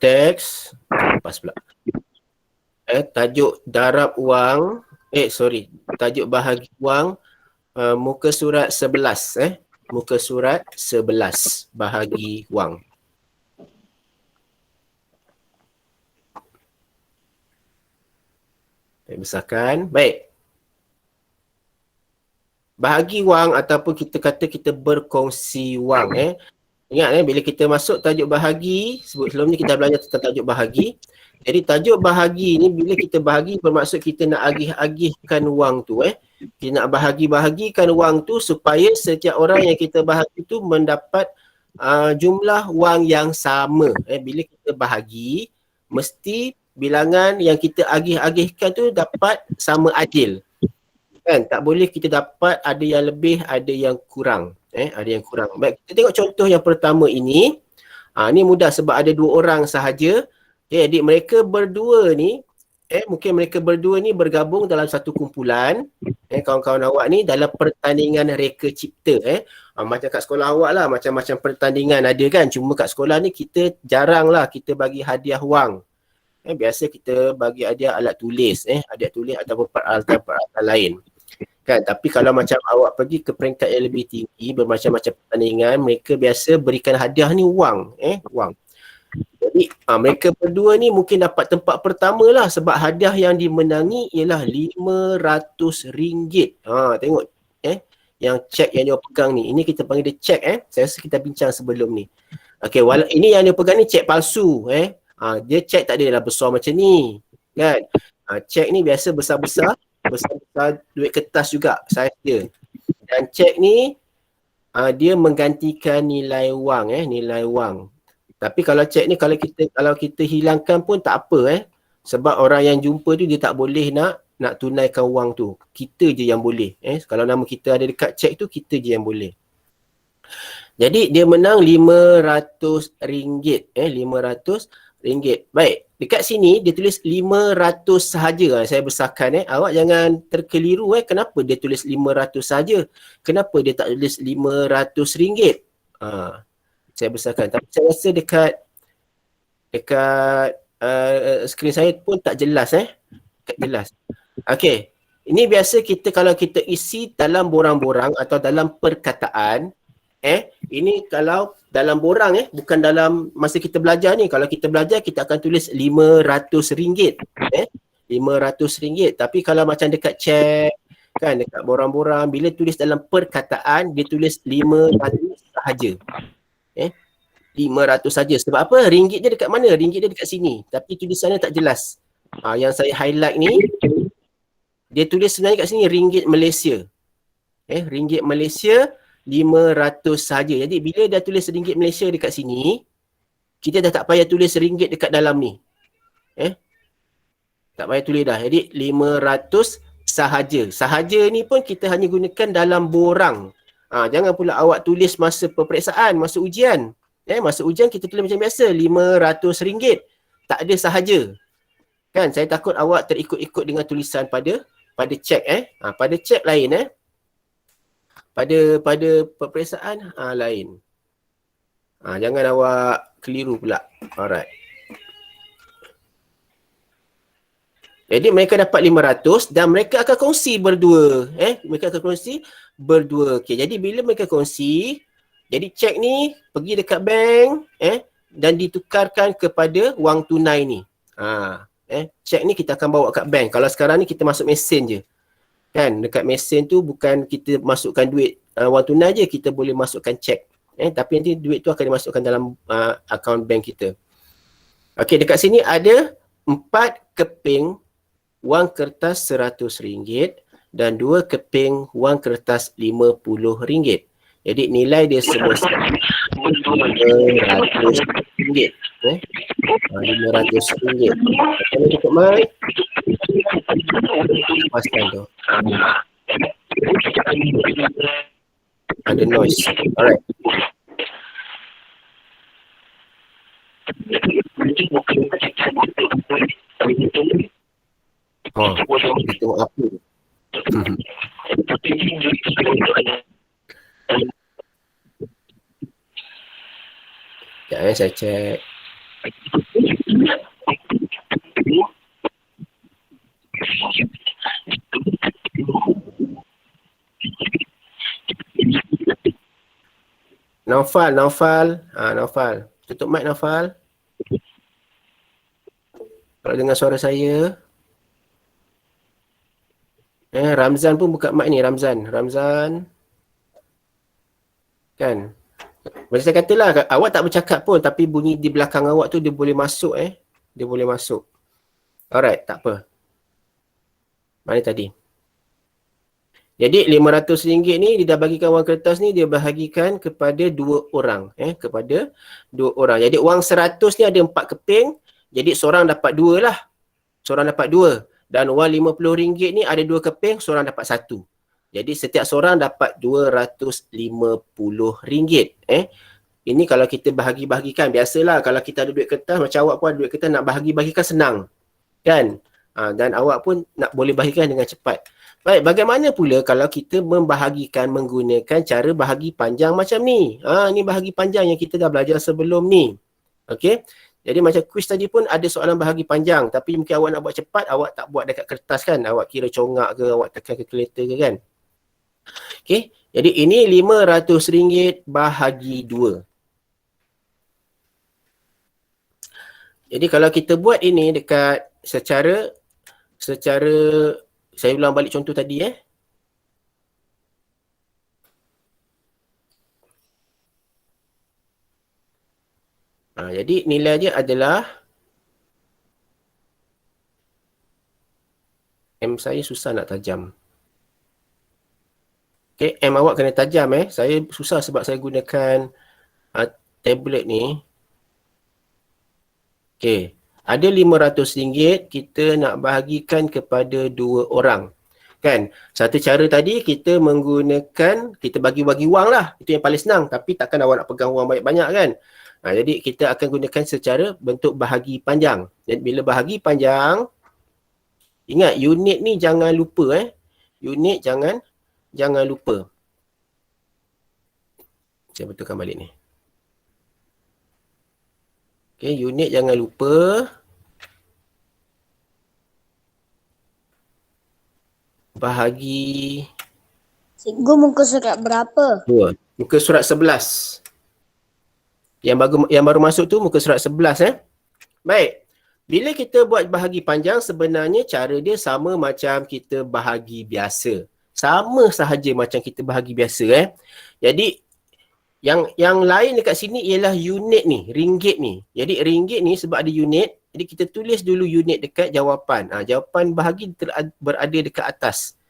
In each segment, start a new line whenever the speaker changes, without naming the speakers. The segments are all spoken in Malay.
teks, lepas pula. Tajuk darab wang, tajuk bahagi wang, muka surat 11, muka surat 11 bahagi wang. Saya besarkan. Baik. Bahagi wang ataupun kita kata kita berkongsi wang. Ingat bila kita masuk tajuk bahagi, sebelum ni kita belajar tentang tajuk bahagi. Jadi tajuk bahagi ni bila kita bahagi bermaksud kita nak agih-agihkan wang tu. Kita nak bahagi-bahagikan wang tu supaya setiap orang yang kita bahagi tu mendapat jumlah wang yang sama. Bila kita bahagi, mesti bilangan yang kita agih-agihkan tu dapat sama adil. Kan? Tak boleh kita dapat ada yang lebih, ada yang kurang. Ada yang kurang. Baik, kita tengok contoh yang pertama ini. Ni mudah sebab ada 2 orang sahaja. Jadi mereka berdua ni, mungkin mereka berdua ni bergabung dalam satu kumpulan. Kawan-kawan awak ni dalam pertandingan reka cipta. Macam kat sekolah awak lah, macam-macam pertandingan ada kan. Cuma kat sekolah ni kita jarang lah kita bagi hadiah wang. Biasa kita bagi hadiah alat tulis, hadiah tulis ataupun peralatan-peralatan lain. Kan, tapi kalau macam awak pergi ke peringkat yang lebih tinggi, bermacam-macam pertandingan, mereka biasa berikan hadiah ni wang, wang. Jadi mereka berdua ni mungkin dapat tempat pertama lah sebab hadiah yang dimenangi ialah RM500. Tengok yang cek yang dia pegang ni. Ini kita panggil dia cek. Saya rasa kita bincang sebelum ni. Okey, ini yang dia pegang ni cek palsu. Dia cek tak adalah besar macam ni. Kan? Cek ni biasa besar-besar duit kertas juga saiz dia. Dan cek ni dia menggantikan nilai wang, nilai wang. Tapi kalau cek ni kalau kita hilangkan pun tak apa, sebab orang yang jumpa tu dia tak boleh nak tunaikan wang tu. Kita je yang boleh. Kalau nama kita ada dekat cek tu, kita je yang boleh. Jadi dia menang RM500. RM500. Baik, dekat sini dia tulis 500 sahaja. Saya besarkan. Awak jangan terkeliru. Kenapa dia tulis 500 sahaja? Kenapa dia tak tulis RM500? Saya besarkan. Tapi saya rasa dekat skrin saya pun tak jelas. Tak jelas. Okey. Ini biasa kalau kita isi dalam borang-borang atau dalam perkataan. Ini kalau dalam borang, bukan dalam masa kita belajar ni. Kalau kita belajar, kita akan tulis RM500. RM500. Tapi kalau macam dekat cek, kan, dekat borang-borang, bila tulis dalam perkataan, dia tulis 500 sahaja. 500 saja. Sebab apa? Ringgit dia dekat mana? Ringgit dia dekat sini. Tapi tulisannya tak jelas. Yang saya highlight ni, dia tulis sebenarnya kat sini ringgit Malaysia. Ringgit Malaysia 500 saja. Jadi bila dah tulis ringgit Malaysia dekat sini, kita dah tak payah tulis ringgit dekat dalam ni. Tak payah tulis dah. Jadi 500 sahaja. Sahaja ni pun kita hanya gunakan dalam borang. Jangan pula awak tulis masa peperiksaan, masa ujian. Masa ujian kita tulis macam biasa, RM500. Tak ada sahaja. Kan, saya takut awak terikut-ikut dengan tulisan pada cek. Pada cek lain. Pada peperiksaan lain. Jangan awak keliru pula. Alright. Jadi mereka dapat 500 dan mereka akan kongsi berdua. Mereka akan kongsi berdua. Okey, jadi bila mereka kongsi, jadi cek ni pergi dekat bank dan ditukarkan kepada wang tunai ni. Cek ni kita akan bawa kat bank. Kalau sekarang ni kita masuk mesin je. Kan, dekat mesin tu bukan kita masukkan duit wang tunai je, kita boleh masukkan cek. Tapi nanti duit tu akan dimasukkan dalam akaun bank kita. Okey, dekat sini ada 4 keping wang kertas RM100 dan 2 keping wang kertas RM50. Jadi nilai dia sebesar RM500. RM500. Kalau cukup mic, paskan tu. Ada noise. Alright. Kita tengok apa. Sekejap saya cek. Naufal. Tutup mic Naufal. Kalau dengar suara saya. Ramzan pun buka mic ni, Ramzan. Kan? Macam saya katalah, awak tak bercakap pun tapi bunyi di belakang awak tu dia boleh masuk Dia boleh masuk. Alright, tak apa. Mana tadi? Jadi RM500 ni dia dah bagikan wang kertas ni, dia bahagikan kepada 2 orang. Kepada 2 orang. Jadi wang 100 ni ada 4 keping. Jadi seorang dapat 2 lah. Seorang dapat 2. Dan wang RM50 ni ada 2 keping, seorang dapat 1. Jadi setiap seorang dapat RM250. Ini kalau kita bahagi-bahagikan. Biasalah kalau kita ada duit kertas, macam awak pun ada duit kertas, nak bahagi-bahagikan senang. Kan? Dan awak pun nak boleh bahagikan dengan cepat. Baik, bagaimana pula kalau kita membahagikan menggunakan cara bahagi panjang macam ni? Ni bahagi panjang yang kita dah belajar sebelum ni. Okey. Jadi macam kuis tadi pun ada soalan bahagi panjang, tapi mungkin awak nak buat cepat, awak tak buat dekat kertas kan? Awak kira congak ke, awak tekan kalkulator ke kan? Okey. Jadi ini RM500 bahagi 2. Jadi kalau kita buat ini dekat secara saya ulang balik contoh tadi jadi nilai dia adalah M saya susah nak tajam. Okay, M awak kena tajam Saya susah sebab saya gunakan tablet ni. Okay, ada RM500 kita nak bahagikan kepada 2 orang. Kan? Satu cara tadi kita menggunakan, kita bagi-bagi wang lah. Itu yang paling senang. Tapi takkan awak nak pegang wang banyak-banyak kan? Jadi kita akan gunakan secara bentuk bahagi panjang. Jadi bila bahagi panjang, ingat unit ni jangan lupa Unit jangan lupa. Saya betulkan balik ni. Okay, unit jangan lupa. Bahagi.
Cikgu, muka surat berapa?
2. Muka surat 11. Yang baru masuk tu muka surat 11 Baik. Bila kita buat bahagi panjang, sebenarnya cara dia sama macam kita bahagi biasa. Sama sahaja macam kita bahagi biasa Jadi yang lain dekat sini ialah unit ni, ringgit ni. Jadi ringgit ni sebab ada unit, jadi kita tulis dulu unit dekat jawapan. Jawapan bahagi berada dekat atas.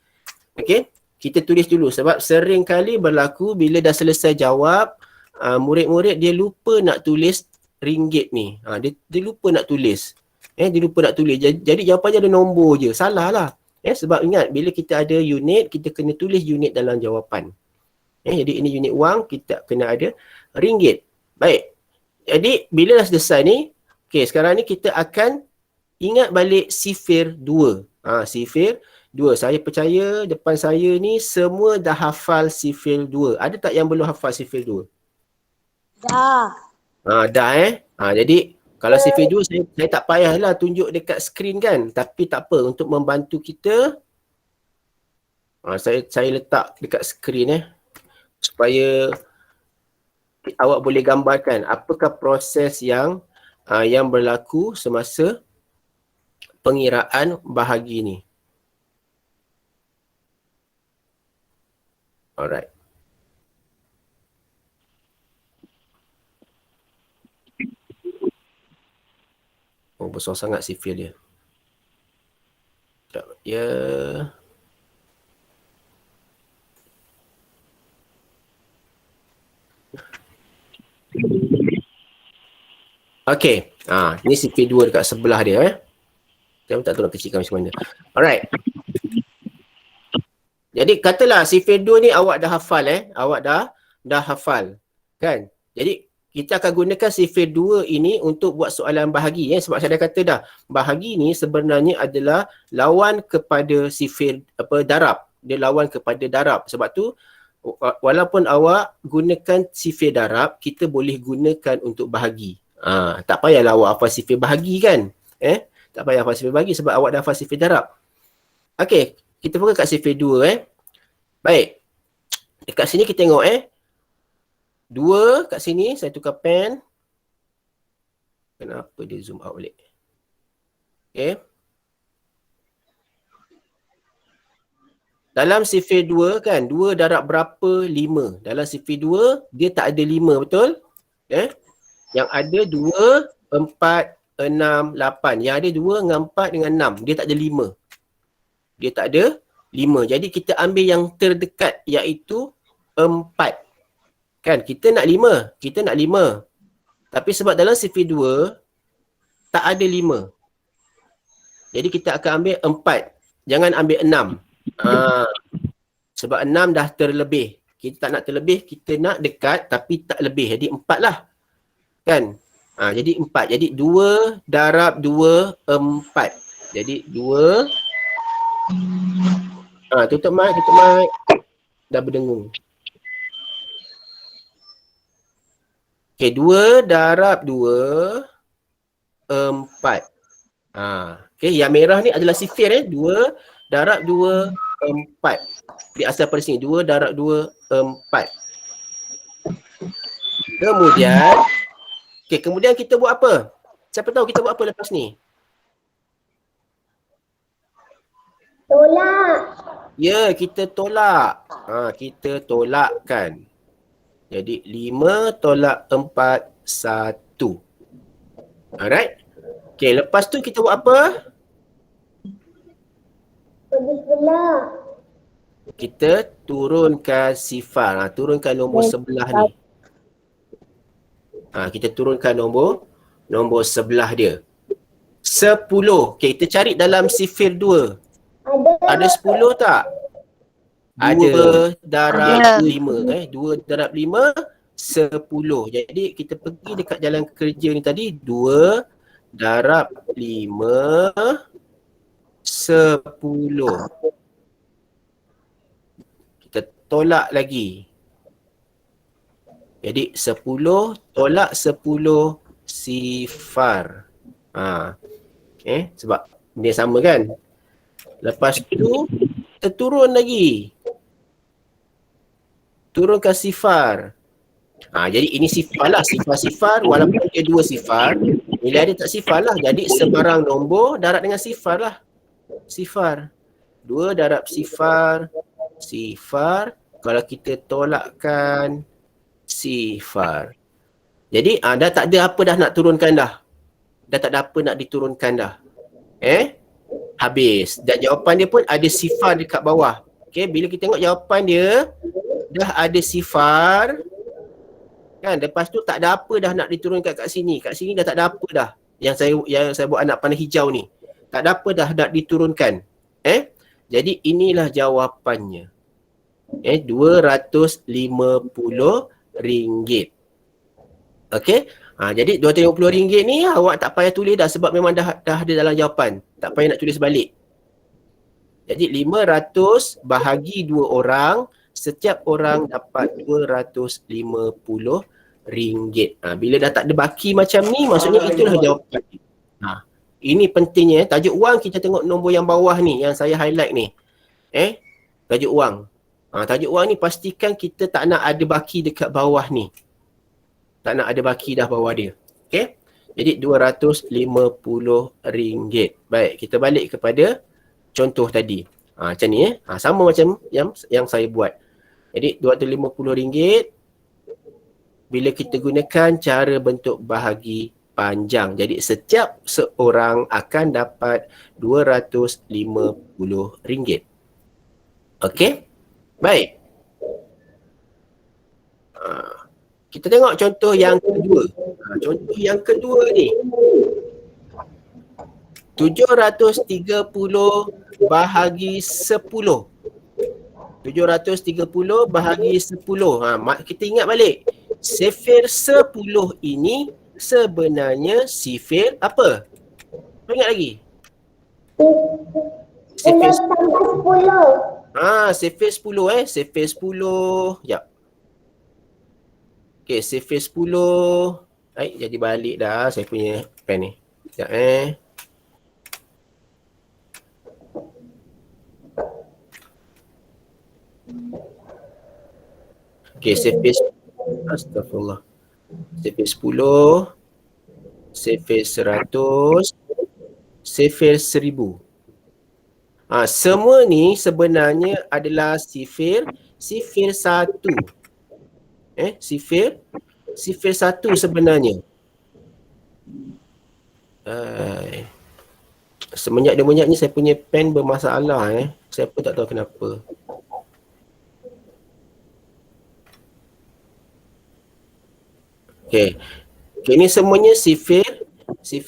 Okey, kita tulis dulu sebab sering kali berlaku bila dah selesai jawab, murid-murid dia lupa nak tulis ringgit ni. Dia lupa nak tulis. Dia lupa nak tulis. Jadi jawapannya ada nombor je. Salah lah. Sebab ingat bila kita ada unit, kita kena tulis unit dalam jawapan. Jadi ini unit wang, kita kena ada ringgit. Baik. Jadi bila dah selesai ni, okey, sekarang ni kita akan ingat balik sifir 2. Sifir 2. Saya percaya depan saya ni semua dah hafal sifir 2. Ada tak yang belum hafal sifir 2?
Dah.
Dah jadi kalau sifir 2 saya tak payahlah tunjuk dekat skrin kan. Tapi tak apa, untuk membantu kita saya letak dekat skrin supaya awak boleh gambarkan apakah proses yang berlaku semasa pengiraan bahagi ni. Alright. Besar sangat sifir dia. Sekejap. Ya. Okey. Ni sifir 2 dekat sebelah dia Saya tak tahu nak kecilkan macam mana. Alright. Jadi katalah sifir 2 ni awak dah hafal Awak dah hafal. Kan? Jadi kita akan gunakan sifir 2 ini untuk buat soalan bahagi sebab saya dah kata dah, bahagi ni sebenarnya adalah lawan kepada sifir darab. Dia lawan kepada darab. Sebab tu walaupun awak gunakan sifir darab, kita boleh gunakan untuk bahagi. Tak payahlah awak hafal sifir bahagi kan. Tak payah hafal sifir bahagi sebab awak dah hafal sifir darab. Okey, kita fokus kat sifir 2 Baik. Dekat sini kita tengok 2 kat sini, saya tukar pen. Kenapa dia zoom out balik? Okay. Dalam sifir 2 kan, 2 darab berapa? 5. Dalam sifir 2, dia tak ada 5, betul? Yang ada 2, 4, 6, 8. Yang ada 2 dengan 4 dengan 6. Dia tak ada 5. Dia tak ada 5. Jadi kita ambil yang terdekat iaitu 4. Kan, kita nak 5. Kita nak 5. Tapi sebab dalam sifir 2, tak ada 5. Jadi kita akan ambil 4. Jangan ambil 6. Sebab 6 dah terlebih. Kita tak nak terlebih, kita nak dekat tapi tak lebih. Jadi 4 lah. Kan? Jadi 4. Jadi 2 darab 2, 4. Jadi 2. Tutup mic. Dah berdengung. Okay, 2 darab 2, 4. Okay, yang merah ni adalah sifir 2 darab 2, 4. Di asal pada sini 2 darab 2, 4. Kemudian kita buat apa? Siapa tahu kita buat apa lepas ni?
Tolak.
Ya, kita tolak. Kita tolakkan. Jadi 5 tolak 4, 1. Alright. Okay, lepas tu kita buat apa?
Pergi sebelah.
Kita turunkan sifar. Turunkan nombor sebelah ni. Kita turunkan nombor sebelah dia. 10. Okay, kita cari dalam sifir 2. Ada 10 tak? Ada. 2 darab 5. 2 darab 5, 10. Jadi kita pergi dekat jalan kerja ni tadi. 2 darab 5, 10. Kita tolak lagi. Jadi 10 tolak 10 sifar. Okay, sebab dia sama kan. Lepas tu kita turun lagi. Turunkan sifar. Jadi ini sifar lah. Sifar-sifar walaupun dia 2 sifar. Nilai dia tak sifar lah. Jadi sebarang nombor darab dengan sifar lah. Sifar. 2 darab sifar. Sifar. Kalau kita tolakkan sifar. Jadi dah tak ada apa dah nak turunkan dah. Dah tak ada apa nak diturunkan dah. Habis. Dan jawapan dia pun ada sifar dekat bawah. Okay, bila kita tengok jawapan dia dah ada sifar. Kan, lepas tu tak ada apa dah nak diturunkan kat sini. Kat sini dah tak ada apa dah. Yang saya buat anak panah hijau ni. Tak ada apa dah nak diturunkan. Jadi inilah jawapannya. RM250. Okey. Jadi RM250 ni awak tak payah tulis dah sebab memang dah ada dalam jawapan. Tak payah nak tulis balik. Jadi 500 bahagi 2 orang, setiap orang dapat RM250. Bila dah tak ada baki macam ni, maksudnya itulah jawapan. Ini pentingnya. Tajuk wang kita tengok nombor yang bawah ni, yang saya highlight ni. Tajuk wang. Tajuk wang ni pastikan kita tak nak ada baki dekat bawah ni. Tak nak ada baki dah bawah dia. Okay. Jadi RM250. Baik, kita balik kepada contoh tadi. Macam ni sama macam yang saya buat. Jadi RM250 bila kita gunakan cara bentuk bahagi panjang. Jadi setiap seorang akan dapat RM250. Okey. Baik. Kita tengok contoh yang kedua. Contoh yang kedua ni. 730 bahagi 10. 730 bahagi 10. Kita ingat balik. Sifir 10 ini sebenarnya sifir apa? Ingat lagi? Sifir 10. Sifir 10 Sifir 10. Sekejap. Okey, sifir 10. Baik, jadi balik dah saya punya pen ni. Sekejap Okay, save page. Astagfirullah. Save page 10. Save page 100. Save page 1000. Semua ni sebenarnya adalah sifir 1. Sifir 1 sebenarnya. Semenjak dia bunyi ni saya punya pen bermasalah Saya pun tak tahu kenapa. Okay, ni semuanya sifir 1.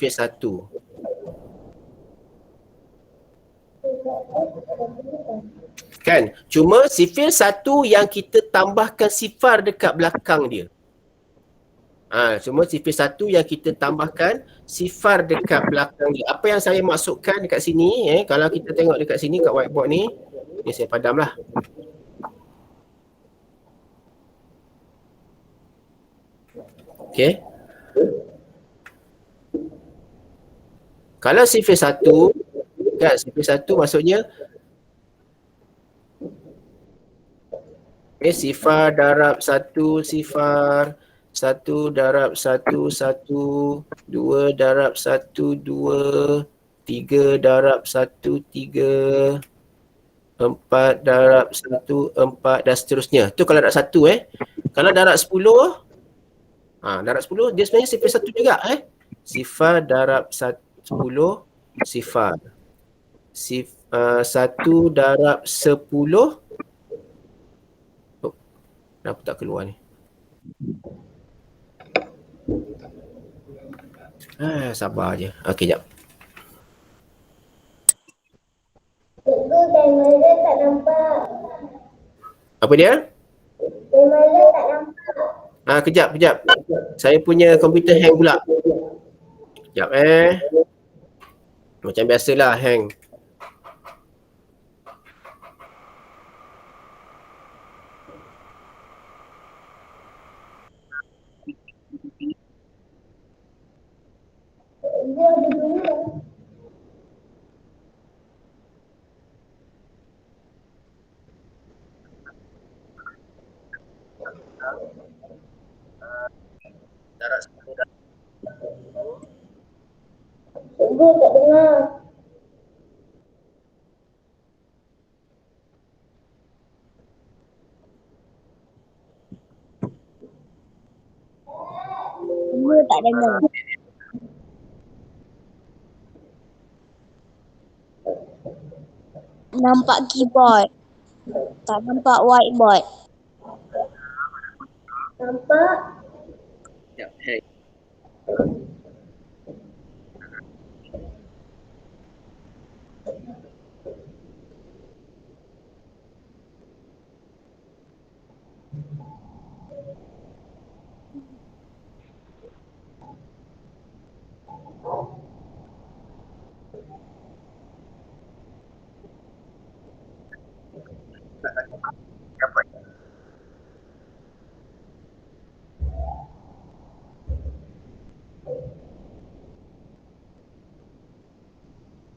Kan? Cuma sifir 1 yang kita tambahkan sifar dekat belakang dia. Cuma sifir 1 yang kita tambahkan sifar dekat belakang dia. Apa yang saya maksudkan dekat sini, kalau kita tengok dekat sini kat whiteboard ni saya padam lah. Okay. Kalau sifir 1, kan, sifir 1 maksudnya sifar darab 1 sifar, 1 darab 1 1, 2 darab 1 2, 3 darab 1 3, 4 darab 1 4 dan seterusnya. Tu kalau darab 1 Kalau darab 10, darab 10 dia sebenarnya sifar 1 juga Sifar darab 10 sifar. 1 darab 10. Kenapa tak keluar ni? Sabar je. Okey, jap.
Cikgu, timer tak nampak.
Apa dia?
Timer tak nampak.
Kejap. Saya punya komputer hang pula. Kejap Macam biasalah hang.
Cikgu ada bunyi. Cikgu tak dengar.
Semua tak dengar. Nampak keyboard. Tak nampak whiteboard.
Nampak?
Kejap, hang.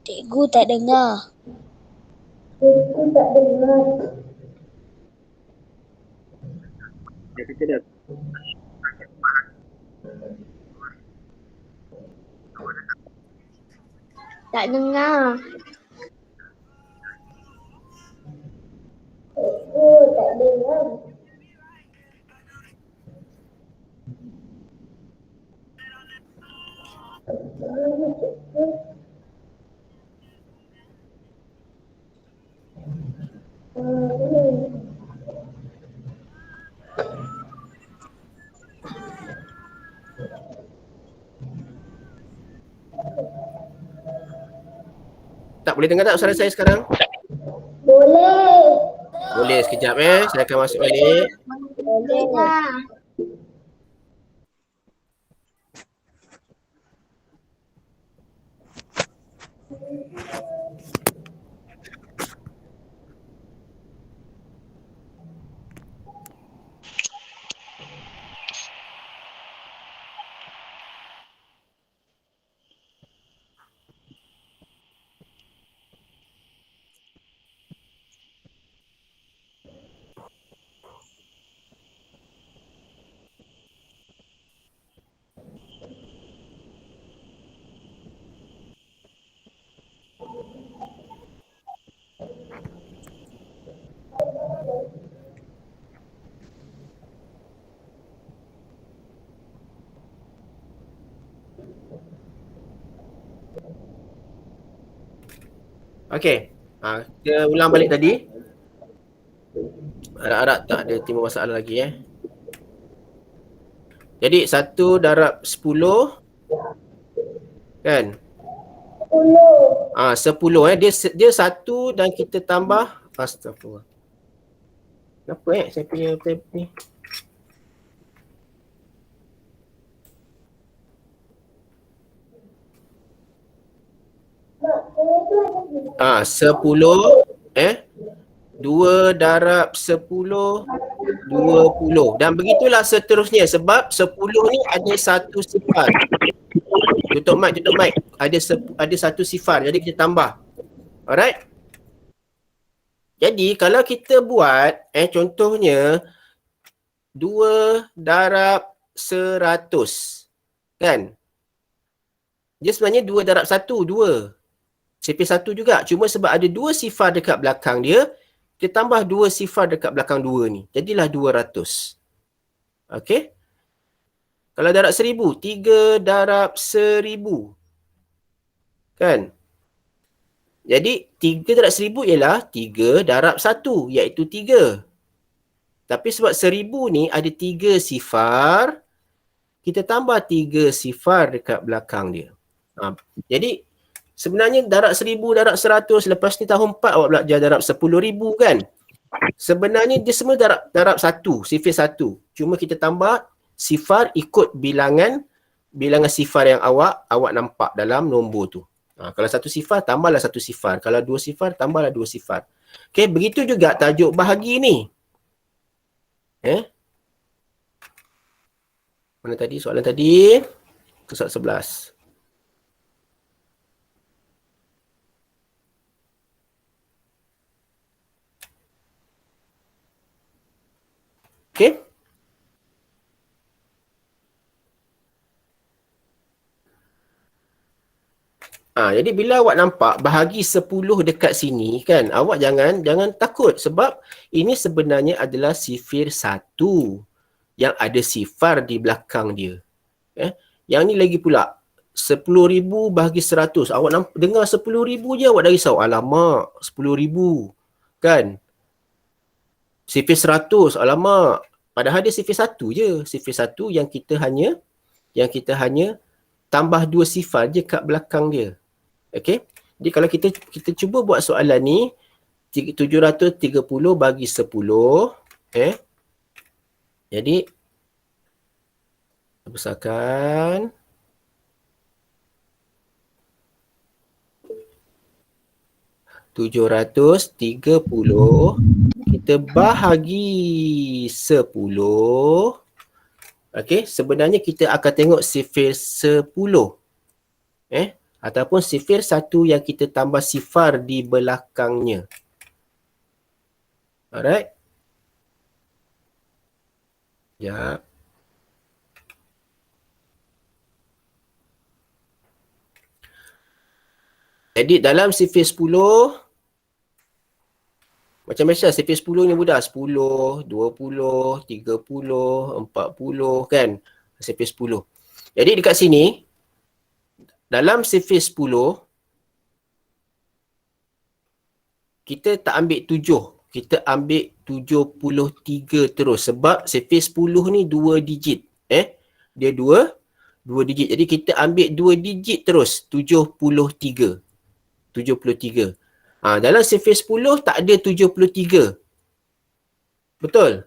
Cikgu tak dengar.
Cikgu tak dengar.
Kita dah.
Tak dengar. Cikgu tak dengar.
Tak boleh dengar tak suara saya sekarang?
Boleh.
Boleh, sekejap saya akan masuk balik.
Boleh.
Okey. Kita ulang balik tadi. Harap-harap tak ada timbul masalah lagi Jadi 1 darab 10 kan?
10.
10 dia 1 dan kita tambah astagfirullah. Kenapa saya punya tab ni?
Mak,
10 2 darab 10 20 dan begitulah seterusnya sebab 10 ni ada satu sifar. Tutup mic. Ada satu sifar jadi kita tambah. Alright? Jadi kalau kita buat contohnya 2 darab 100 kan? Dia sebenarnya 2 darab 1, 2. Sifar 1 juga. Cuma sebab ada 2 sifar dekat belakang dia, kita tambah 2 sifar dekat belakang 2 ni. Jadilah 200. Okey? Kalau darab 1000, 3 darab 1000. Kan? Jadi 3 darab 1000 ialah 3 darab 1 iaitu 3. Tapi sebab 1000 ni ada 3 sifar, kita tambah 3 sifar dekat belakang dia. Jadi sebenarnya darab 1000, darab 100, lepas ni tahun 4 awak belajar darab 10,000 kan? Sebenarnya dia semua darab 1, sifar 1. Cuma kita tambah sifar ikut bilangan sifar yang awak nampak dalam nombor tu. Kalau 1 sifar, tambahlah 1 sifar. Kalau 2 sifar, tambahlah 2 sifar. Okey, begitu juga tajuk bahagi ni. Mana tadi soalan tadi? Soalan 11. Okey. Jadi bila awak nampak bahagi 10 dekat sini kan, awak jangan takut sebab ini sebenarnya adalah sifir 1 yang ada sifar di belakang dia. Yang ni lagi pula 10,000 bahagi 100. Awak dengar 10,000 je awak dah risau. Alamak, 10,000 kan. Sifir 100, alamak. Padahal dia sifir 1 je. Sifir 1 yang kita hanya tambah 2 sifar je kat belakang dia. Okey. Jadi kalau kita cuba buat soalan ni 730 bagi 10 jadi besarkan 730 kita bahagi 10. Okey, sebenarnya kita akan tengok sifir 10 ataupun sifir 1 yang kita tambah sifar di belakangnya. Alright. Ya. Jadi dalam sifir 10 macam biasa sifir 10 ni mudah. 10, 20, 30, 40 kan. Sifir 10. Jadi dekat sini dalam sifir 10 kita tak ambil 7. Kita ambil 73 terus sebab sifir 10 ni 2 digit. Dia 2 digit. Jadi kita ambil 2 digit terus 73. 73. Dalam sifir 10 tak ada 73. Betul?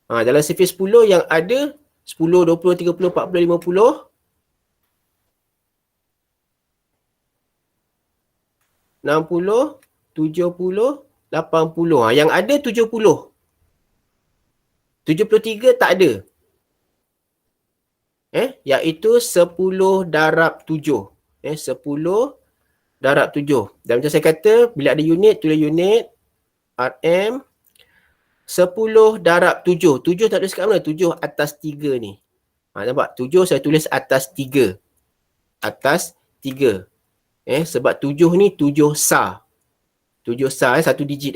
Dalam sifir 10 yang ada 10, 20, 30, 40, 50 60, 70, 80. Yang ada 70. 73 tak ada. Iaitu 10 darab 7. 10 darab 7. Dan macam saya kata, bila ada unit, tulis unit. RM. 10 darab 7. 7 tak tulis kat mana? 7 atas 3 ni. Nampak? 7 saya tulis atas 3. Atas 3. Sebab 7 ni 7 sar. 7 sar satu digit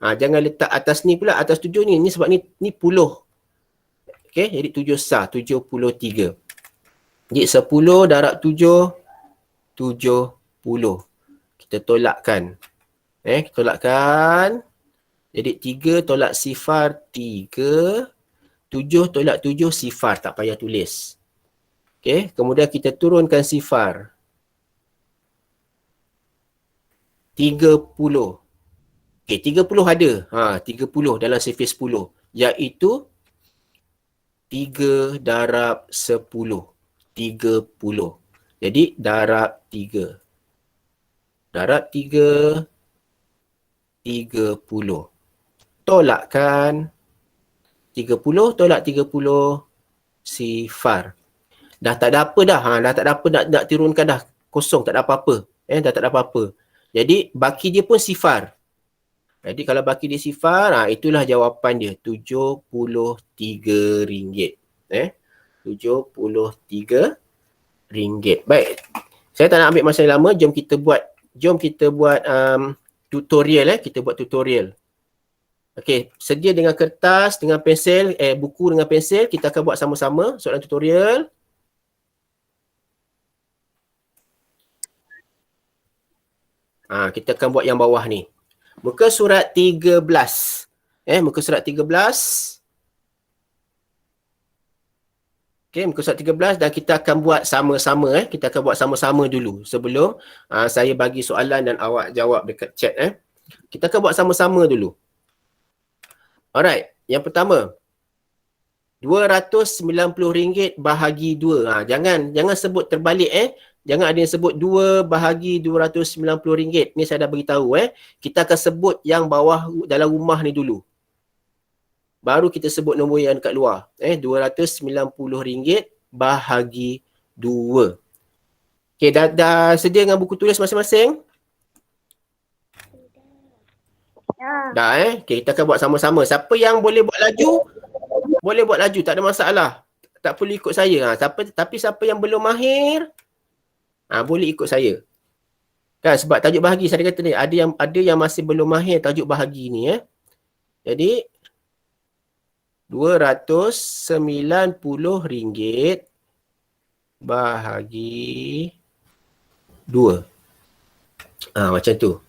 jangan letak atas ni pula, atas 7 ni. Ni sebab ni puluh. Okey, jadi 7 sar, 73. Jadi 10 darab 7, 70. Kita tolakkan. Kita tolakkan. Jadi 3 tolak sifar 3. 7 tolak 7 sifar. Tak payah tulis. Okay. Kemudian kita turunkan sifar. 30. Okay, 30 ada. 30 dalam sifir 10. Iaitu 3 darab 10. 30. Jadi darab 3. Darab 3. 30. Tolakkan. 30 tolak 30. Sifar. Dah tak ada apa dah. Dah tak ada apa nak turunkan dah. Kosong, tak ada apa-apa. Dah tak ada apa-apa. Jadi baki dia pun sifar. Jadi kalau baki dia sifar, itulah jawapan dia. RM73. RM73. Baik. Saya tak nak ambil masa yang lama. Jom kita buat tutorial. Kita buat tutorial. Okey, sedia dengan kertas, dengan pensel, buku dengan pensel. Kita akan buat sama-sama soalan tutorial. Kita akan buat yang bawah ni. Muka surat 13. Muka surat 13. Okey, muka surat 13 dan kita akan buat sama-sama. Kita akan buat sama-sama dulu sebelum saya bagi soalan dan awak jawab dekat chat. Kita akan buat sama-sama dulu. Alright, yang pertama. RM290 bahagi 2. Jangan sebut terbalik. Jangan ada yang sebut 2 bahagi RM290. Ni saya dah beritahu. Kita akan sebut yang bawah dalam rumah ni dulu. Baru kita sebut nombor yang dekat luar. RM290 bahagi 2. Okey, dah sedia dengan buku tulis masing-masing? Dah Okay, kita akan buat sama-sama. Siapa yang boleh buat laju, boleh buat laju, tak ada masalah. Tak perlu ikut saya. Tapi siapa yang belum mahir, boleh ikut saya. Kan sebab tajuk bahagi saya kata ni, ada yang masih belum mahir tajuk bahagi ni. Jadi RM290 bahagi 2. Macam tu.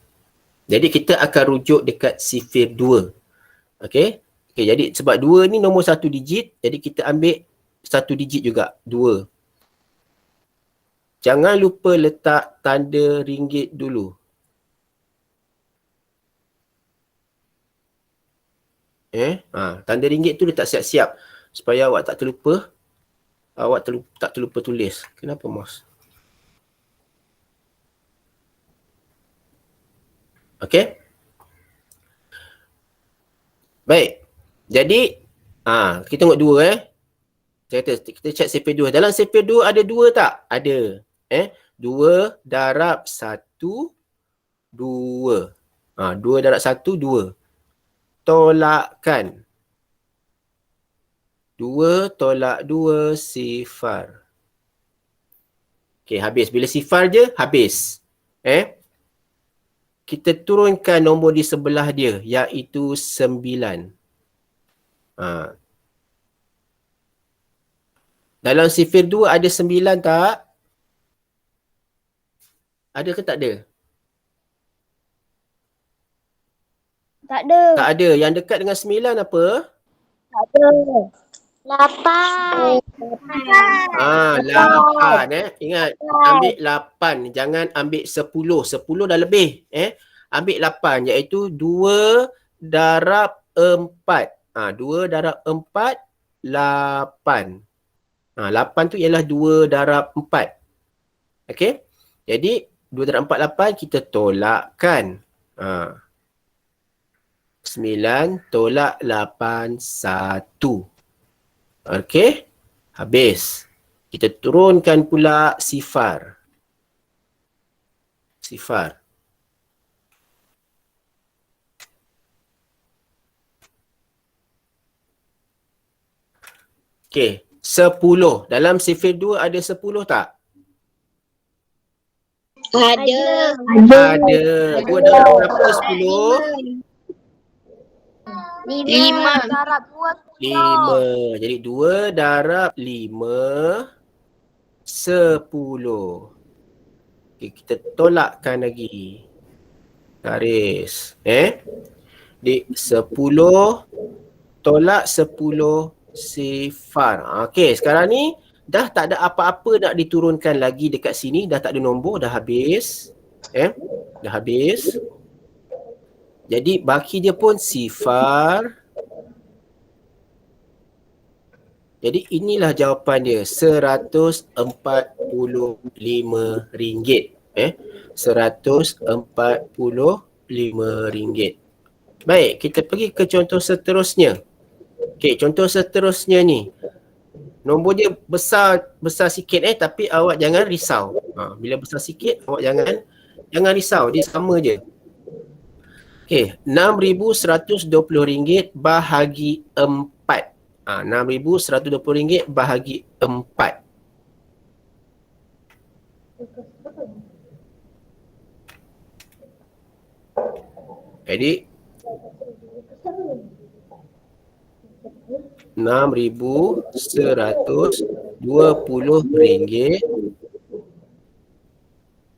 Jadi kita akan rujuk dekat sifir 2. Okey, jadi sebab 2 ni nombor 1 digit, jadi kita ambil 1 digit juga, 2. Jangan lupa letak tanda ringgit dulu. Tanda ringgit tu letak siap-siap supaya awak tak terlupa. Tak terlupa tulis. Kenapa mouse? Okey. Baik. Jadi kita tengok 2 Saya kata kita check sifir 2. Dalam sifir 2 ada 2 tak? Ada. 2 darab 1 2. 2 darab 1 2. Tolakkan. 2 tolak 2 sifar. Okey, habis. Bila sifar je, habis. Kita turunkan nombor di sebelah dia, iaitu 9. Dalam sifir 2 ada 9 tak? Ada ke tak ada?
Tak ada.
Tak ada. Yang dekat dengan 9 apa?
Tak ada. 8.
8 Ingat, ambil 8. Jangan ambil 10. 10 dah lebih. Ambil 8 iaitu 2 darab 4. 2 darab 4, 8. 8 tu ialah 2 darab 4. Okey? Jadi 2 darab 4, 8 kita tolakkan. 9 tolak 8, 1. Okey? Habis. Kita turunkan pula sifar. Sifar. Okey. 10. Dalam sifir 2 ada 10 tak?
Ada.
Ada. 2 darab berapa 10?
5 darab 2.
5. Jadi 2 darab 5, 10. Okay, kita tolakkan lagi. Garis. Di 10 tolak 10 sifar. Okey, sekarang ni dah tak ada apa-apa nak diturunkan lagi dekat sini. Dah tak ada nombor, dah habis. Dah habis. Jadi baki dia pun sifar. Jadi inilah jawapan dia, RM145. RM145. Baik, kita pergi ke contoh seterusnya. Okey, contoh seterusnya ni. Nombor dia besar sikit tapi awak jangan risau. Bila besar sikit awak jangan risau, dia sama je. Okey, RM6,120 bahagi 4. RM6,120 bahagi 4. Jadi RM6,120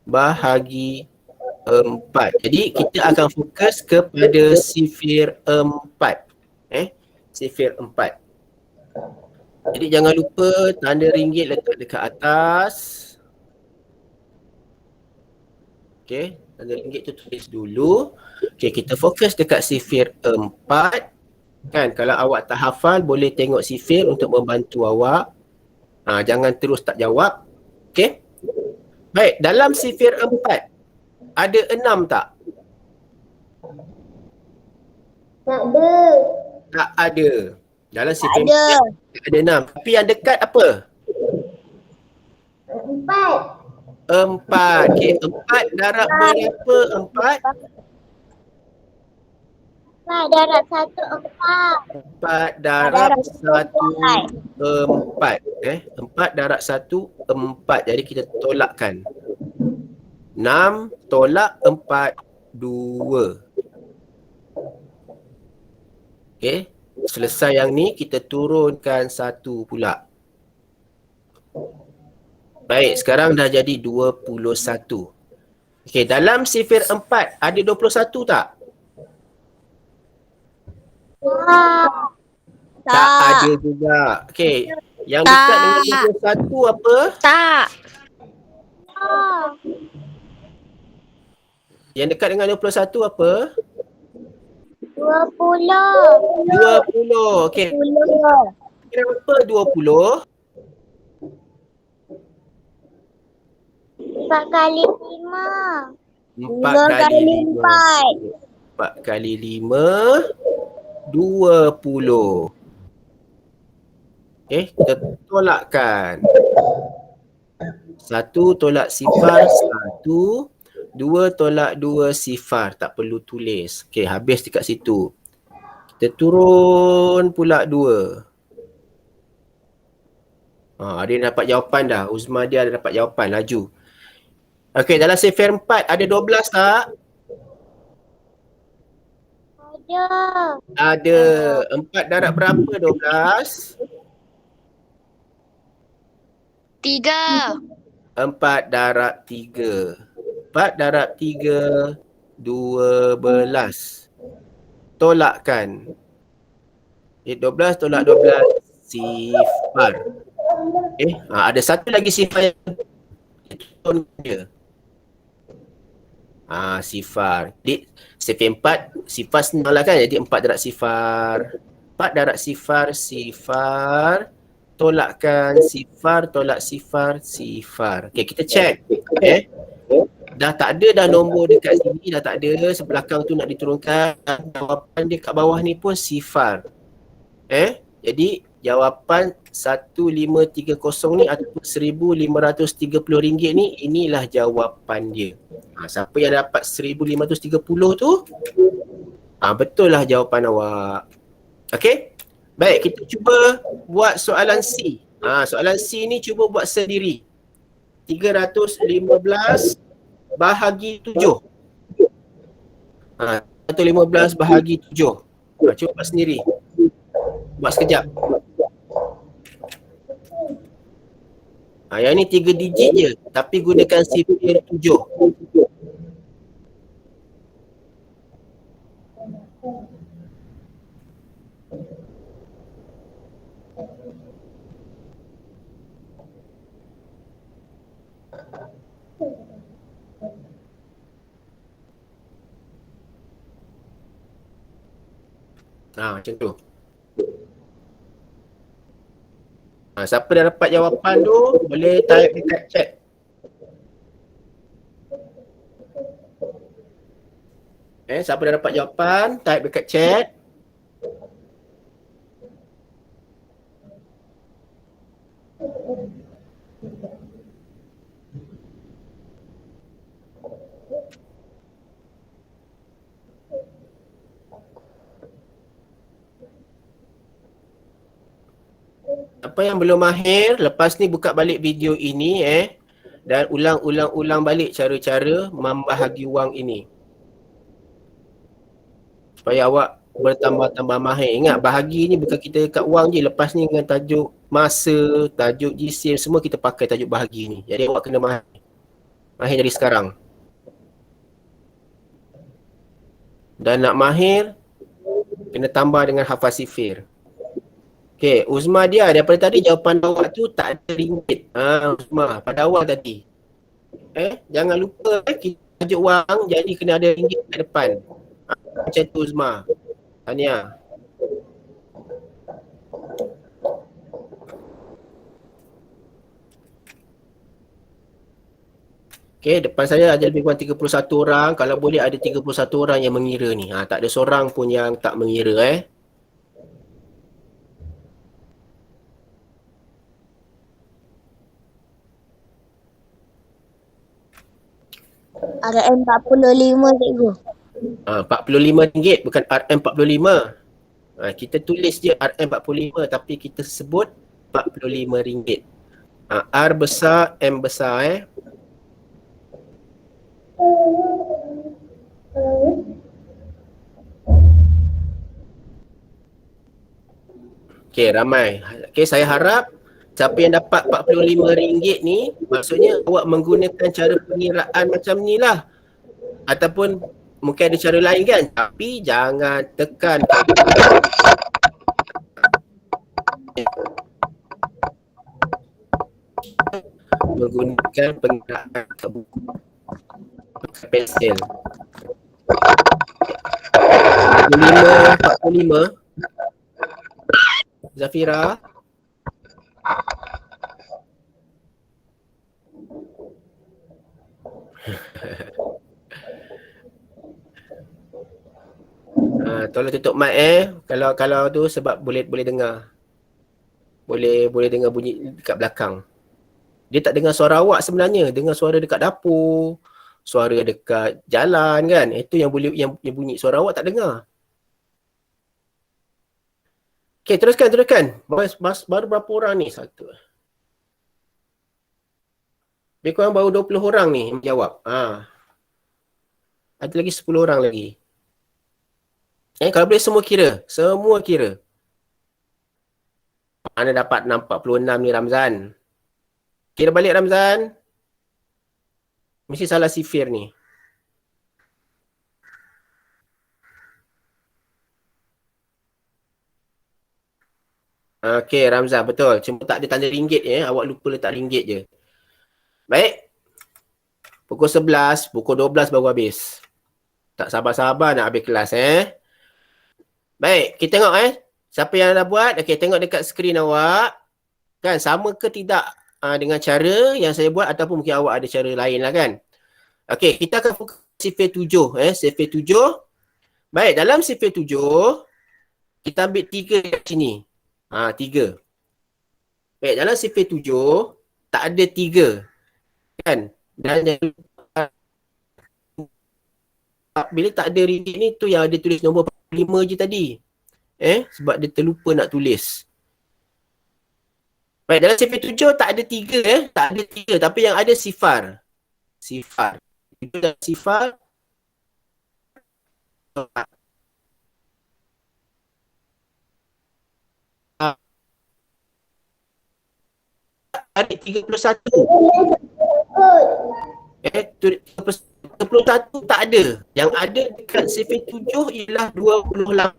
bahagi 4. Jadi kita akan fokus kepada sifir 4. Sifir 4. Jadi jangan lupa tanda ringgit letak dekat atas. Okey, tanda ringgit tu tulis dulu. Okey, kita fokus dekat sifir 4. Kan, kalau awak tak hafal boleh tengok sifir untuk membantu awak. Jangan terus tak jawab. Okey. Baik, dalam sifir 4 ada 6 tak?
Tak ada.
Tak ada. Dalam sifir
Ada.
4 ada 6. Tapi yang dekat apa?
4.
4. Okey, 4 darab berapa 4?
Darat 1 4.
4 darab 1 4. 4 darab 1 4. Jadi kita tolakkan. 6 tolak 4 2. Okey, selesai yang ni kita turunkan 1 pula. Baik, sekarang dah jadi 21. Okey, dalam sifir 4 ada 21 tak? Tak ada juga. Okey, yang dekat dengan 21 apa?
Tak.
Yang dekat dengan 21 apa?
20.
20. Okey,
10.
berapa 20?
4 kali 5.
4 kali 5. 4 kali 5 20. Okey, kita tolakkan. 1 tolak sifar 1. 2 tolak 2 sifar. Tak perlu tulis. Okey, habis dekat situ. Kita turun pula 2. Ada yang dapat jawapan dah. Uzma dia ada dapat jawapan. Laju. Okey, dalam sifir 4 ada 12 tak? Ada. 4 darab berapa 12?
3.
4 darab 3. 4 darab 3 12. Tolakkan. 12 tolak 12 sifar. Ada satu lagi sifar yang dia. Sifar. Jadi sifir 4 sifar senang lah kan. Jadi 4 darab sifar. 4 darab sifar sifar. Tolakkan sifar tolak sifar sifar. Okey, kita check. Dah tak ada dah nombor dekat sini, dah tak ada. Sebelakang tu nak diturunkan. Jawapan dia kat bawah ni pun sifar. Jadi jawapan 1530 ni ataupun RM1,530 ni, inilah jawapan dia. Siapa yang dapat 1530 tu, betul lah jawapan awak. Okey? Baik, kita cuba buat soalan C. Soalan C ni cuba buat sendiri. 315 bahagi 7. 115 bahagi 7. Cuba buat sendiri. Buat sekejap. Yang ni 3 digit je. Tapi gunakan sifir 7. Macam tu. Siapa dah dapat jawapan tu, boleh type dekat chat. Siapa dah dapat jawapan, type dekat chat. Apa yang belum mahir, lepas ni buka balik video ini dan ulang-ulang balik cara-cara membahagi wang ini. Supaya awak bertambah-tambah mahir. Ingat, bahagi ni bukan kita kat wang je. Lepas ni dengan tajuk masa, tajuk jisim, semua kita pakai tajuk bahagi ni. Jadi awak kena mahir. Mahir dari sekarang. Dan nak mahir, kena tambah dengan hafaz sifir. Okay, Uzma dia daripada tadi jawapan awak tu tak ada ringgit. Uzma, pada awal tadi. Jangan lupa kita tajuk wang, jadi kena ada ringgit kat depan. Macam tu Uzma. Tania. Okay, depan saya ada lebih kurang 31 orang. Kalau boleh ada 31 orang yang mengira ni. Tak ada seorang pun yang tak mengira
RM45 cikgu.
RM45 bukan RM45. Kita tulis je RM45 tapi kita sebut RM45. R besar, M besar Okay, ramai. Okay, saya harap siapa yang dapat RM45 ni, maksudnya awak menggunakan cara pengiraan macam ni lah. Ataupun mungkin ada cara lain kan. Tapi jangan tekan menggunakan pengiraan kat buku. Pakai pensel. 45. Zafira. Tolong tutup mic kalau tu sebab boleh dengar. Boleh dengar bunyi dekat belakang. Dia tak dengar suara awak sebenarnya, dengar suara dekat dapur, suara dekat jalan kan. Itu yang boleh yang bunyi, suara awak tak dengar. Okey, teruskan. Baru berapa orang ni? Satu. Lebih kurang baru 20 orang ni menjawab. Ada lagi 10 orang lagi. Kalau boleh semua kira. Semua kira. Mana dapat 46 ni Ramzan? Kira balik Ramzan. Mesti salah sifir ni. Okey Ramzan, betul. Cuma tak ada tanda ringgit Awak lupa letak ringgit je. Baik. Pukul 11, pukul 12 baru habis. Tak sabar-sabar nak habis kelas Baik, kita tengok siapa yang dah buat. Okey, tengok dekat skrin awak. Kan sama ke tidak dengan cara yang saya buat ataupun mungkin awak ada cara lain lah kan. Okey, kita akan fokus sifir 7 sifir 7. Baik, dalam sifir 7 kita ambil 3 kat sini. 3. Baik, dalam sifir 7 tak ada 3. Kan? Dan bila tak ada ringgit ni tu yang ada tulis nombor 45 je tadi. Sebab dia terlupa nak tulis. Baik, dalam sifir 7 tak ada 3 tak ada 3 tapi yang ada sifar. Sifar. 7 dan sifar. tarik 31.
Takut.
31 tak ada. Yang ada dekat sifir 7 ialah 28.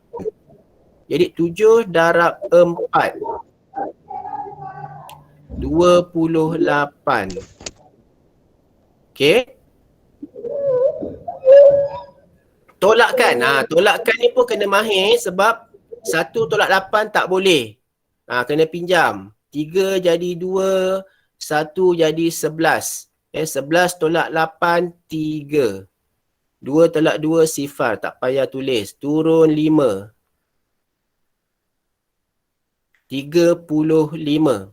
Jadi 7 darab 4. 28. Okey. Tolakkan. Tolakkan ni pun kena mahir sebab 1 tolak 8 tak boleh. Kena pinjam. 3 jadi 2, 1 jadi 11. 11 tolak 8, 3. 2 tolak 2, sifar. Tak payah tulis. Turun 5. 35.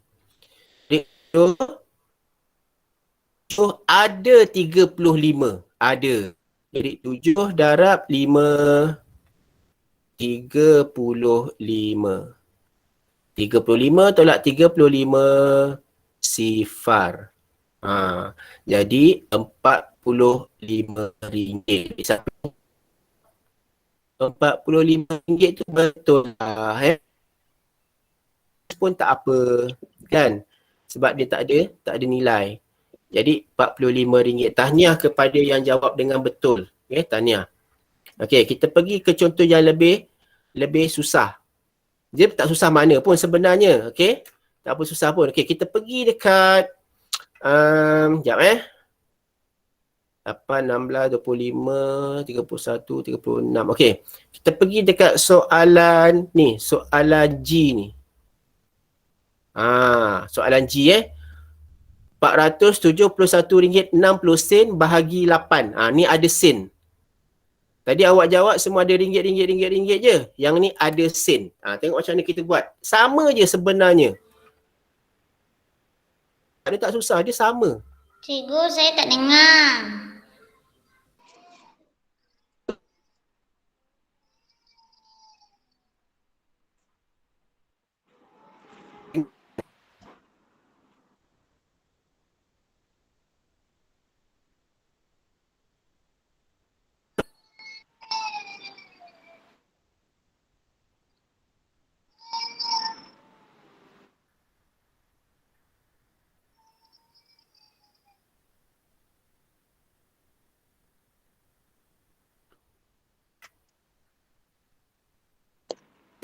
Ada 35. Ada. Jadi 7 darab 5. 35. 35 tolak 35, sifar. Jadi RM45. RM45 tu betul lah. Pun tak apa. Kan? Sebab dia tak ada nilai. Jadi RM45. Tahniah kepada yang jawab dengan betul. Tahniah. Okey, kita pergi ke contoh yang lebih susah. Dia tak susah mana pun sebenarnya. Okey. Tak apa susah pun. Okey, kita pergi dekat sekejap 8, 16, 25, 31, 36. Okey. Kita pergi dekat soalan ni, soalan G ni. Soalan G RM471.60 bahagi 8. Ni ada sen. Tadi awak jawab semua ada ringgit je. Yang ni ada sen. Tengok macam mana kita buat. Sama je sebenarnya. Dia tak susah, dia sama.
Cikgu, saya tak dengar.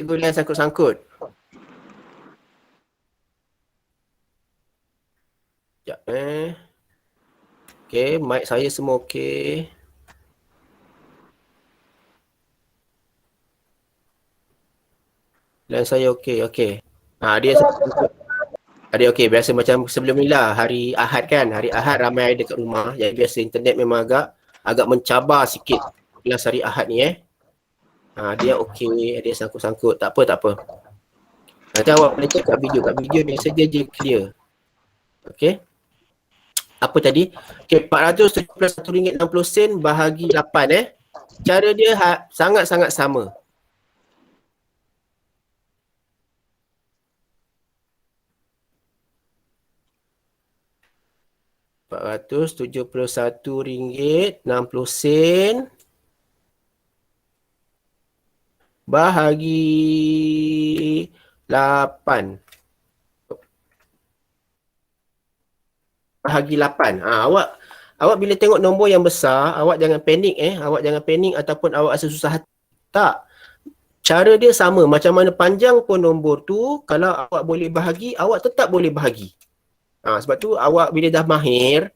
Cikgu lihat sangkut-sangkut. Sekejap Okey, mic saya semua okey. Line saya okey. Dia sangkut-sangkut. Ada okey, biasa macam sebelum ni lah, hari Ahad kan. Hari Ahad ramai dekat rumah. Jadi biasa internet memang agak mencabar sikit kelas hari Ahad ni dia okey, dia sangkut-sangkut. Tak apa. Nanti awak boleh check kat video biasa je clear. Okey. Apa tadi? Okey, RM471.60 bahagi 8 Cara dia sangat-sangat sama. RM471.60 bahagi 8. Bahagi 8. Awak bila tengok nombor yang besar, awak jangan panik Awak jangan panik ataupun awak rasa susah hati. Tak. Cara dia sama. Macam mana panjang pun nombor tu, kalau awak boleh bahagi, awak tetap boleh bahagi. Sebab tu awak bila dah mahir,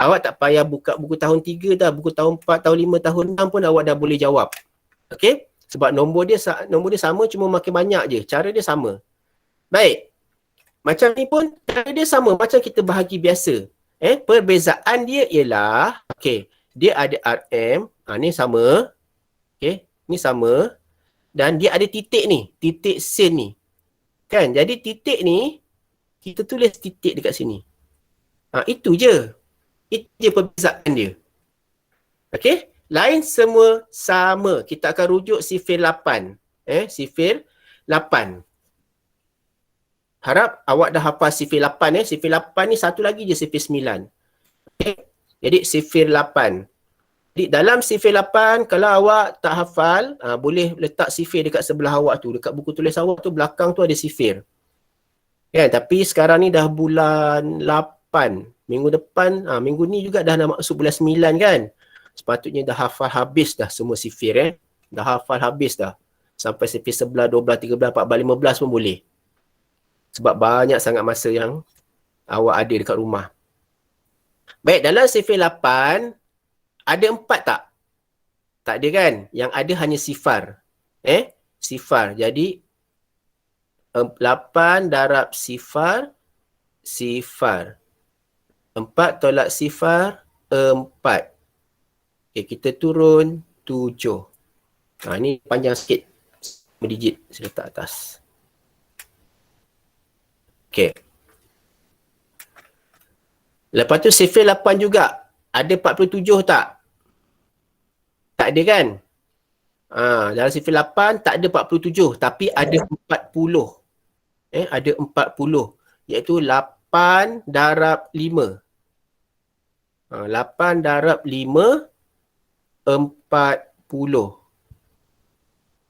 awak tak payah buka buku tahun 3 dah, buku tahun 4, tahun 5, tahun 6 pun awak dah boleh jawab. Okey? Sebab nombor dia sama, cuma makin banyak je. Cara dia sama. Baik. Macam ni pun cara dia sama macam kita bahagi biasa. Perbezaan dia ialah dia ada RM, ni sama. Ni sama. Dan dia ada titik ni, titik sen ni. Kan? Jadi titik ni kita tulis titik dekat sini. Itu je. Itu je perbezaan dia. Okey? Lain semua sama. Kita akan rujuk sifir 8. Sifir 8. Harap awak dah hafal sifir 8 Sifir 8 ni satu lagi je sifir 9. Okay? Jadi sifir 8. Jadi dalam sifir 8 kalau awak tak hafal, boleh letak sifir dekat sebelah awak tu. Dekat buku tulis awak tu belakang tu ada sifir. Kan, tapi sekarang ni dah bulan 8. Minggu depan, minggu ni juga dah nak masuk bulan 9 kan. Sepatutnya dah hafal habis dah semua sifir Dah hafal habis dah. Sampai sifir 11, 12, 13, 14, 15 pun boleh. Sebab banyak sangat masa yang awak ada dekat rumah. Baik, dalam sifir 8, ada 4 tak? Tak ada kan? Yang ada hanya sifar. Sifar. Jadi, 8 darab sifar, sifar. 4 tolak sifar, 4. Okay, kita turun 7. Ni panjang sikit. 5 digit saya letak atas. Okay. Lepas tu sifir 8 juga. Ada 47 tak? Tak ada kan? Dalam sifir 8 tak ada 47. Tapi ada 40. Ada 40. Iaitu 8 darab 5. 8 darab 5, 40.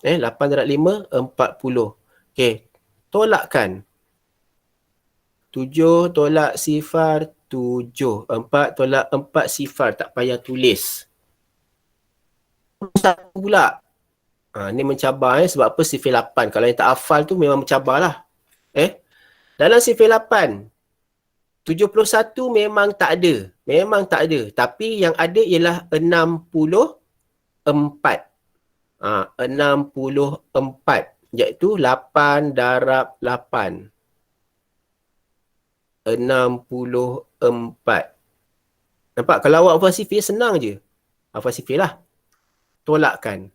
8 darab 5, 40. Okey, tolakkan. 7 tolak sifar, 7. 4 tolak 4 sifar, tak payah tulis. Satu pula. Ni mencabar sebab apa sifir 8. Kalau yang tak hafal tu memang mencabarlah. Dalam sifir 8, 71 memang tak ada. Memang tak ada. Tapi yang ada ialah 64. 64. Iaitu 8 darab 8. 64. Nampak? Kalau awak hafal sifir, senang je. Hafal sifir lah. Tolakkan.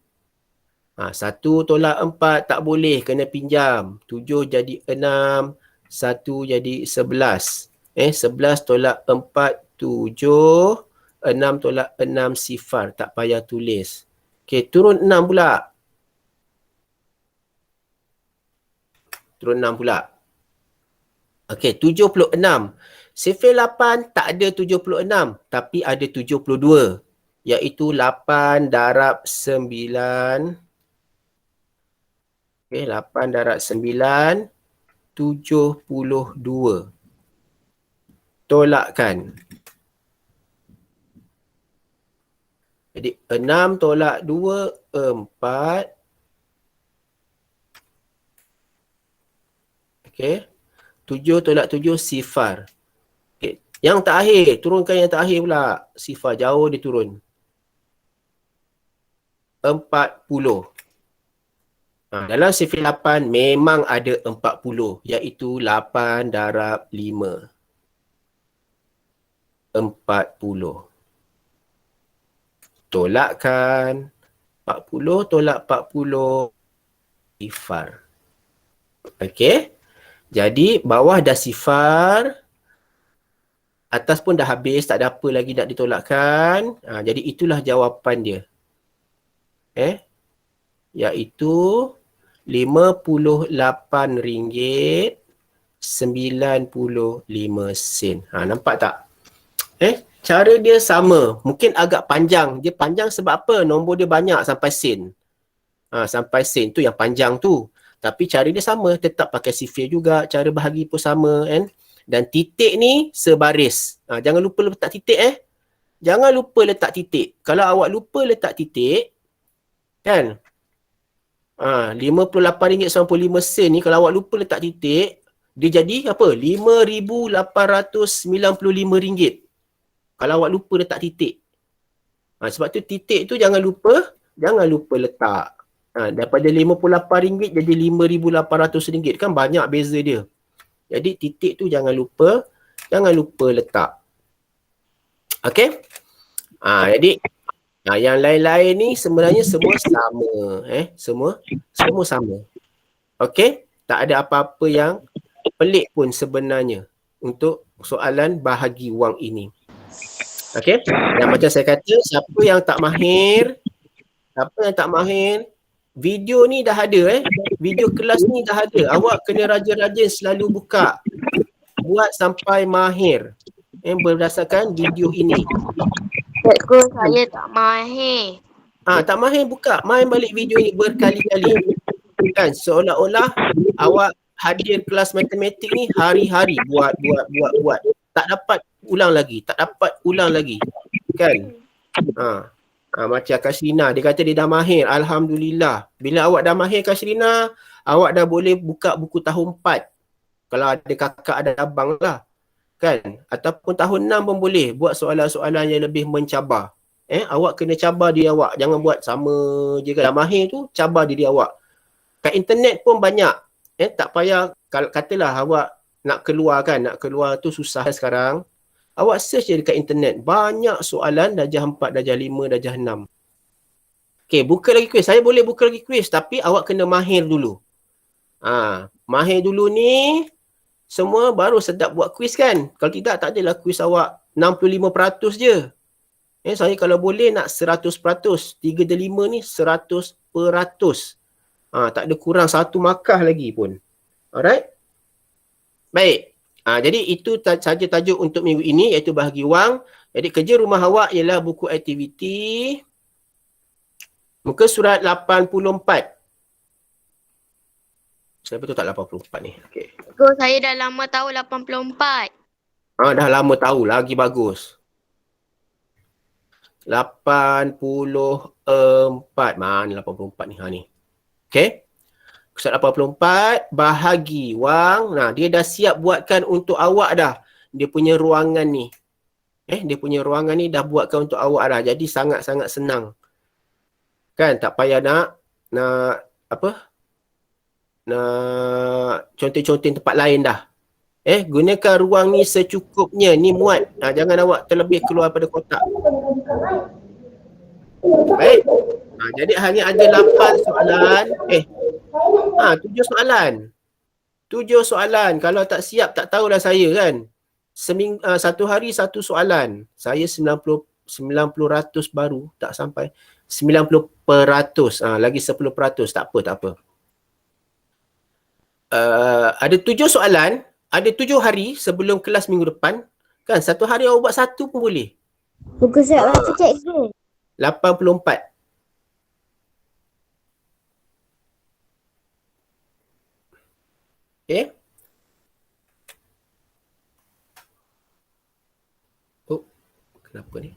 1 tolak 4 tak boleh. Kena pinjam. 7 jadi 6. 1 jadi 11. 11 tolak 4, 7. 6 tolak 6 sifar. Tak payah tulis. Okey, turun 6 pula. Turun 6 pula. Okey, 76. Sifir 8 tak ada 76. Tapi ada 72. Iaitu 8 darab 9. Okey, 8 darab 9. 72. Tolakkan. Jadi 6 tolak 2, 4. Okey. 7 tolak 7, sifar. Okey. Yang terakhir, turunkan yang terakhir pula. Sifar, jauh dia turun. 40. Dalam sifir 8 memang ada 40. Iaitu 8 darab 5. 40. Tolakkan. 40 tolak 40. Sifar. Okey. Jadi bawah dah sifar. Atas pun dah habis. Tak ada apa lagi nak ditolakkan. Jadi itulah jawapan dia. Iaitu RM58.95. Nampak tak? Cara dia sama. Mungkin agak panjang. Dia panjang sebab apa? Nombor dia banyak sampai sen. Sampai sen tu yang panjang tu. Tapi cara dia sama. Tetap pakai sifir juga. Cara bahagi pun sama. Dan titik ni sebaris. Jangan lupa letak titik. Jangan lupa letak titik. Kalau awak lupa letak titik, kan? RM58.95 ni kalau awak lupa letak titik, dia jadi apa? RM5,895. Kalau awak lupa letak titik. Sebab tu titik tu jangan lupa letak. Daripada RM58 jadi RM5,800. Kan banyak beza dia. Jadi titik tu jangan lupa letak. Okey? Jadi yang lain-lain ni sebenarnya semua sama. Semua sama. Okey? Tak ada apa-apa yang pelik pun sebenarnya untuk soalan bahagi wang ini. Okey? Dan macam saya kata, siapa yang tak mahir, video ni dah ada. Video kelas ni dah ada. Awak kena rajin-rajin selalu buka. Buat sampai mahir. Berdasarkan video ini.
Cikgu, saya tak mahir.
Tak mahir, buka. Main balik video ni berkali-kali. Kan, seolah-olah awak hadir kelas matematik ni hari-hari buat. Tak dapat ulang lagi. Kan? Macam Kak Shrina, dia kata dia dah mahir. Alhamdulillah. Bila awak dah mahir Kak Shrina, awak dah boleh buka buku tahun 4. Kalau ada kakak, ada abang lah. Kan? Ataupun tahun 6 pun boleh buat soalan-soalan yang lebih mencabar. Awak kena cabar diri awak. Jangan buat sama je kan. Dah mahir tu, cabar diri awak. Kat internet pun banyak. Tak payah, kalau katalah awak nak keluar tu susah sekarang. Awak search je dekat internet. Banyak soalan darjah 4, darjah 5, darjah 6. Okay, buka lagi kuis. Saya boleh buka lagi kuis tapi awak kena mahir dulu. Mahir dulu ni, semua baru sedap buat kuis kan. Kalau tidak, tak adalah kuis awak 65% je. Saya kalau boleh nak 100%. 3 dan 5 ni 100%. Tak ada kurang satu markah lagi pun. Alright? Baik. Jadi itu saja tajuk untuk minggu ini, iaitu bahagi wang. Jadi kerja rumah awak ialah buku aktiviti muka surat 84. Saya betul tak 84 ni? Okay.
Cikgu, saya dah lama tahu 84.
Dah lama tahu, lagi bagus. 84. Mana 84 ni? Ni. Okay. Surat 84, bahagi wang. Dia dah siap buatkan untuk awak dah. Dia punya ruangan ni. Dia punya ruangan ni dah buatkan untuk awak dah. Jadi sangat-sangat senang. Kan, tak payah nak conteng-conteng tempat lain dah. Gunakan ruang ni secukupnya. Ni muat. Jangan awak terlebih keluar pada kotak. Baik. Jadi hanya ada 8 soalan. 7 soalan. 7 soalan. Kalau tak siap, tak tahulah saya kan. Satu hari satu soalan. Saya 90% baru. Tak sampai. 90%. Lagi 10%. Tak apa. Ada 7 soalan. Ada 7 hari sebelum kelas minggu depan. Kan, satu hari awak buat satu pun boleh.
Buku surat berapa cikgu?
84. Okay. Kenapa ni?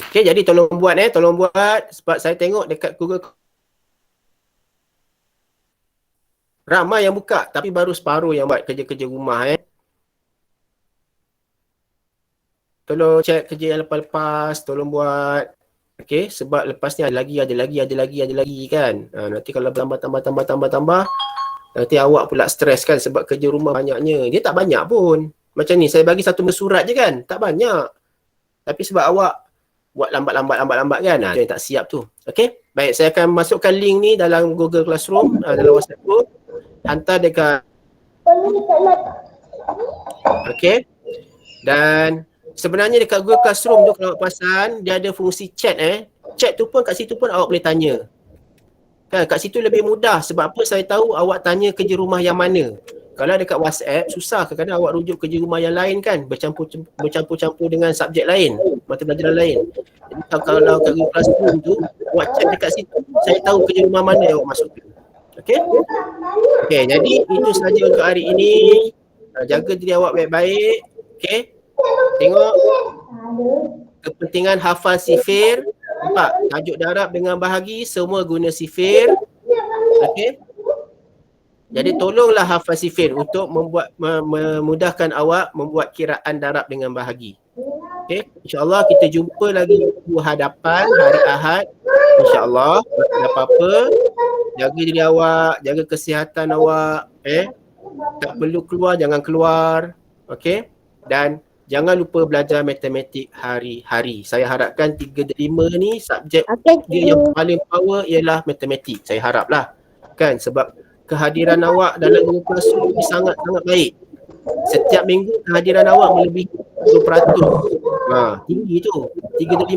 Okay, jadi tolong buat sebab saya tengok dekat Google ramai yang buka tapi baru separuh yang buat kerja-kerja rumah. Tolong check kerja yang lepas-lepas, tolong buat. Okay, sebab lepas ni ada lagi kan. Nanti kalau tambah, nanti awak pula stres kan sebab kerja rumah banyaknya. Dia tak banyak pun. Macam ni, saya bagi satu surat je kan. Tak banyak. Tapi sebab awak buat lambat kan. Itu yang tak siap tu. Okay, baik. Saya akan masukkan link ni dalam Google Classroom, dalam WhatsApp group. Hantar dekat. Okay. Dan sebenarnya dekat Google Classroom tu kalau awak perasan, dia ada fungsi chat Chat tu pun kat situ pun awak boleh tanya. Kan, kat situ lebih mudah. Sebab apa saya tahu awak tanya kerja rumah yang mana. Kalau dekat WhatsApp, susah kadang-kadang awak rujuk kerja rumah yang lain kan. Bercampur-campur dengan subjek lain, mata pelajaran lain. Jadi kalau kat Google Classroom tu, awak chat dekat situ, saya tahu kerja rumah mana yang awak masukkan. Okay? Okay, jadi itu saja untuk hari ini. Jaga diri awak baik-baik. Okay? Tengok kepentingan hafal sifir. Nampak? Tajuk darab dengan bahagi semua guna sifir. Okey. Jadi tolonglah hafal sifir untuk memudahkan awak membuat kiraan darab dengan bahagi. Okey. InsyaAllah kita jumpa lagi minggu hadapan hari Ahad. InsyaAllah. Tak ada apa-apa. Jaga diri awak, jaga kesihatan awak. Tak perlu keluar, jangan keluar. Okey. Dan jangan lupa belajar matematik hari-hari. Saya harapkan 3 dan 5 ni subjek dia yang paling power ialah matematik. Saya haraplah. Kan, sebab kehadiran awak dalam Google Classroom ni sangat-sangat baik. Setiap minggu kehadiran awak melebihi 20%. Tinggi tu. 3 dan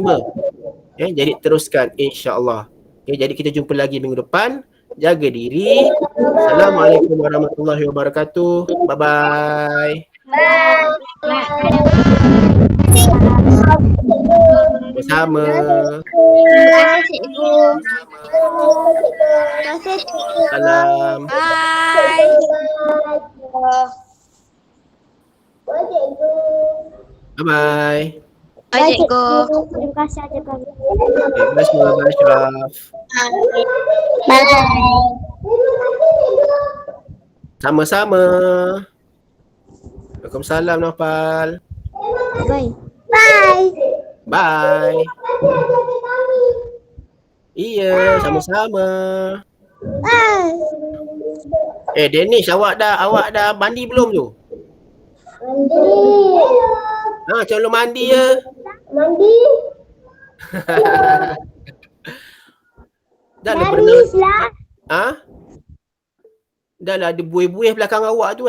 5. Jadi teruskan insya-Allah. Jadi kita jumpa lagi minggu depan. Jaga diri. Assalamualaikum warahmatullahi wabarakatuh. Bye-bye. Bersama.
Cikgu. Terima kasih, Cikgu.
Salam.
Bye.
Bye-bye.
Bye, Cikgu. Terima kasih aja kami.
Okay, bye semua. Bye Ashraf.
Bye.
Sama-sama. Waalaikumsalam Nopal.
Bye. Bye.
Bye. Iya, sama-sama.
Bye.
Danish, awak dah mandi belum tu?
Mandi.
Calon mandi ya.
Mandi.
Dah lah berenang.
Barislah.
Dah lah ada buih-buih belakang awak tu